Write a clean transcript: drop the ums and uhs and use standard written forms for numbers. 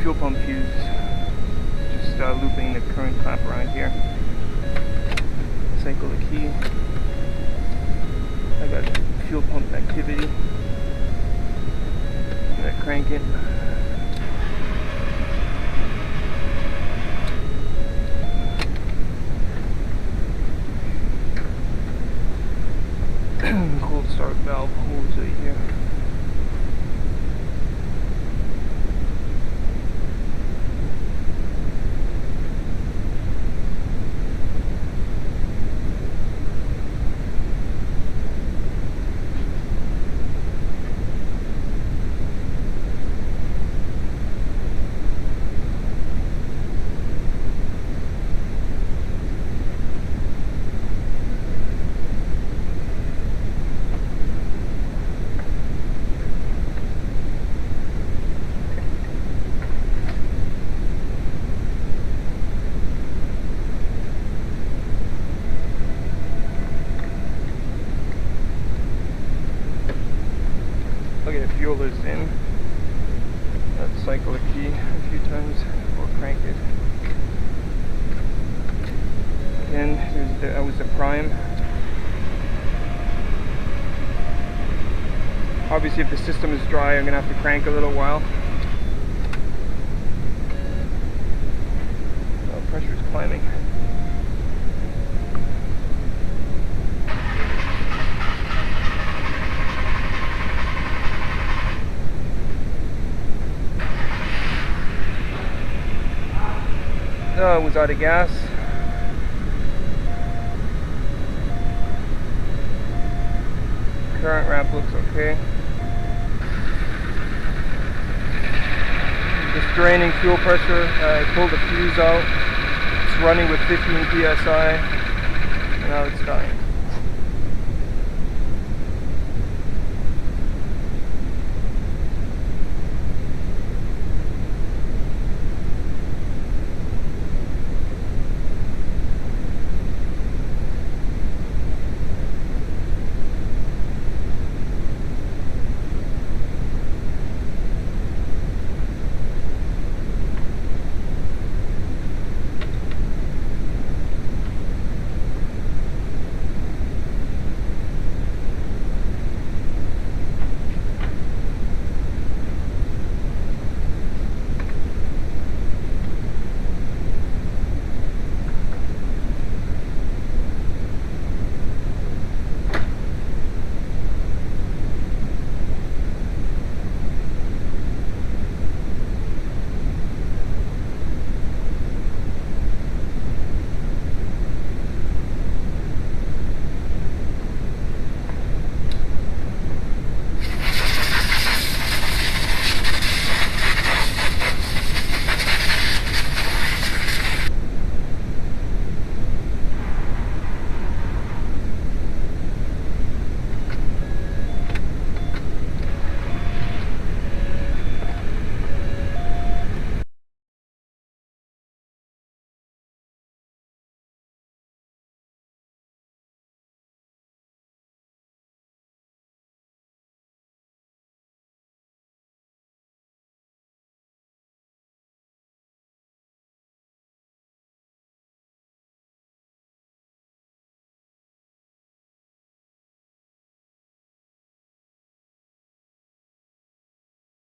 fuel pump fuse. Just looping the current clamp around here. Cycle the key. I got fuel pump activity. I'm gonna crank it. Cold start valve holds right here. Okay, fuel is in. Let's cycle the key a few times before crank it. Again, that was the prime. Obviously, if the system is dry, I'm gonna have to crank a little while. Oh, pressure is climbing. It was out of gas. Current ramp looks okay. Just draining fuel pressure. I pulled the fuse out. It's running with 15 psi. And now it's dying.